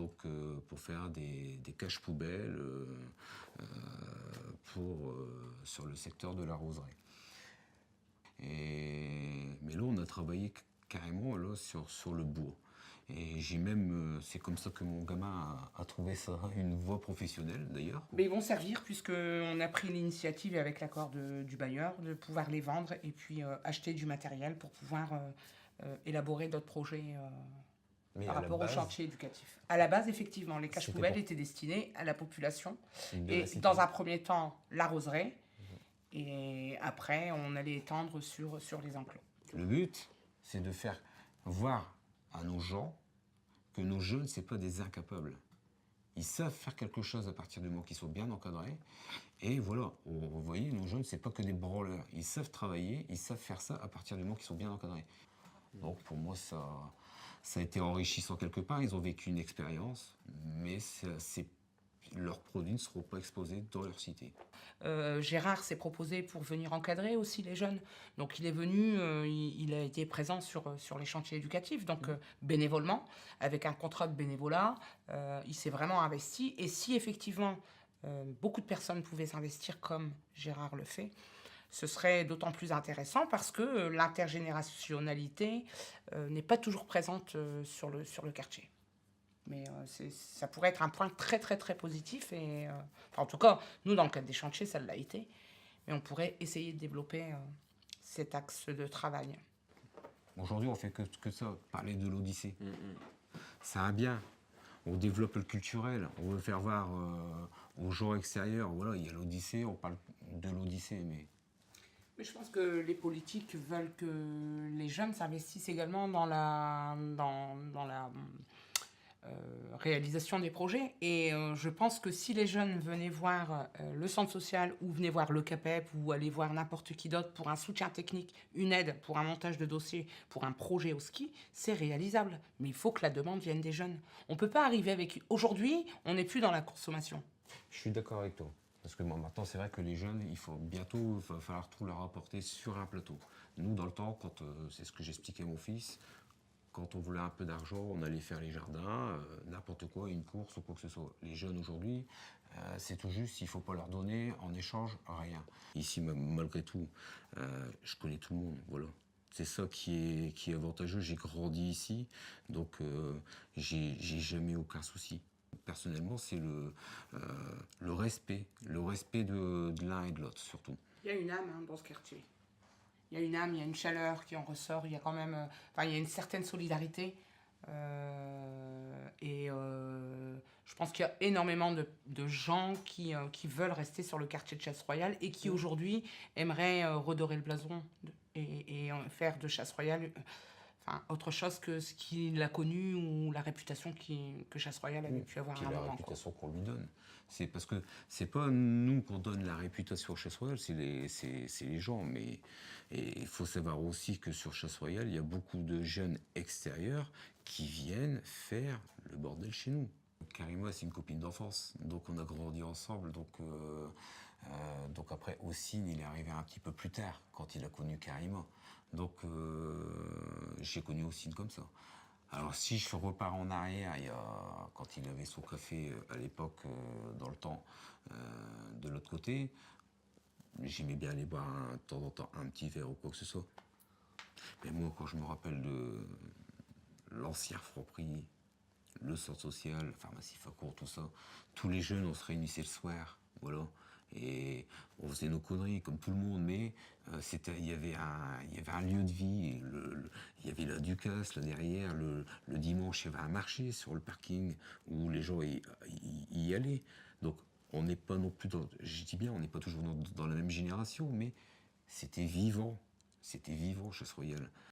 donc pour faire des caches poubelles sur le secteur de la roseraie. Mais là, on a travaillé carrément là, sur le bourg. Et j'ai même, c'est comme ça que mon gamin a trouvé ça, une voie professionnelle d'ailleurs. Mais ils vont servir puisqu'on a pris l'initiative avec l'accord du bailleur de pouvoir les vendre et puis acheter du matériel pour pouvoir élaborer d'autres projets par rapport au chantier éducatif. À la base, effectivement, les caches poubelles étaient destinées à la population. Et dans un premier temps, la roseraie. Et après, on allait étendre sur les enclos. Le but, c'est de faire voir à nos gens que nos jeunes, ce n'est pas des incapables. Ils savent faire quelque chose à partir du moment qu'ils sont bien encadrés. Et voilà, vous voyez, nos jeunes, ce n'est pas que des branleurs. Ils savent travailler, ils savent faire ça à partir du moment qu'ils sont bien encadrés. Donc pour moi, ça a été enrichissant quelque part. Ils ont vécu une expérience, mais leurs produits ne seront pas exposés dans leur cité. Gérard s'est proposé pour venir encadrer aussi les jeunes. Donc il est venu, il a été présent sur les chantiers éducatifs, donc bénévolement, avec un contrat de bénévolat. Il s'est vraiment investi. Et si effectivement beaucoup de personnes pouvaient s'investir comme Gérard le fait, ce serait d'autant plus intéressant parce que l'intergénérationnalité n'est pas toujours présente sur le quartier. Mais ça pourrait être un point très très très positif. Et, enfin, en tout cas, nous, dans le cadre des chantiers, ça l'a été. Mais on pourrait essayer de développer cet axe de travail. Aujourd'hui, on fait que ça, parler de l'Odyssée. C'est un bien. On développe le culturel. On veut faire voir aux gens extérieurs. Voilà, il y a l'Odyssée, on parle de l'Odyssée, mais... Mais je pense que les politiques veulent que les jeunes s'investissent également dans la réalisation des projets. Et je pense que si les jeunes venaient voir le centre social ou venaient voir le CAPEP ou aller voir n'importe qui d'autre pour un soutien technique, une aide pour un montage de dossier, pour un projet au ski, c'est réalisable. Mais il faut que la demande vienne des jeunes. On ne peut pas arriver avec... Aujourd'hui, on n'est plus dans la consommation. Je suis d'accord avec toi. Parce que bon, maintenant, c'est vrai que les jeunes, il va falloir tout leur apporter sur un plateau. Nous, dans le temps, c'est ce que j'expliquais à mon fils, quand on voulait un peu d'argent, on allait faire les jardins, n'importe quoi, une course ou quoi que ce soit. Les jeunes aujourd'hui, c'est tout juste, il ne faut pas leur donner en échange rien. Ici, malgré tout, je connais tout le monde, voilà. C'est ça qui est avantageux. J'ai grandi ici, donc j'ai jamais aucun souci. Personnellement, c'est le respect de l'un et de l'autre, surtout. Il y a une âme dans ce quartier. Il y a une âme, il y a une chaleur qui en ressort, il y a quand même... il y a une certaine solidarité. Je pense qu'il y a énormément de gens qui veulent rester sur le quartier de Chasse-Royale et qui aujourd'hui aimeraient redorer le blason et faire de Chasse-Royale autre chose que ce qu'il a connu ou la réputation que Chasse-Royale avait pu avoir à un moment. La réputation qu'on lui donne. C'est parce que c'est pas nous qu'on donne la réputation à Chasse-Royale, c'est les gens. Mais il faut savoir aussi que sur Chasse-Royale, il y a beaucoup de jeunes extérieurs qui viennent faire le bordel chez nous. Karima, c'est une copine d'enfance, donc on a grandi ensemble. Donc après, Ossine, il est arrivé un petit peu plus tard, quand il a connu Karima. Donc j'ai connu Ossine comme ça. Alors si je repars en arrière, quand il avait son café à l'époque, dans le temps, de l'autre côté, j'aimais bien aller boire de temps en temps un petit verre ou quoi que ce soit. Mais moi, quand je me rappelle de l'ancien Franprix, le centre social, pharmacie Facour, tout ça, tous les jeunes, on se réunissait le soir, voilà. Et on faisait nos conneries comme tout le monde, mais il y avait un lieu de vie. Il y avait la Ducasse là derrière. Le dimanche, il y avait un marché sur le parking où les gens y allaient. Donc on n'est pas non plus je dis bien, on n'est pas toujours dans la même génération, mais c'était vivant. C'était vivant, Chasse-Royale.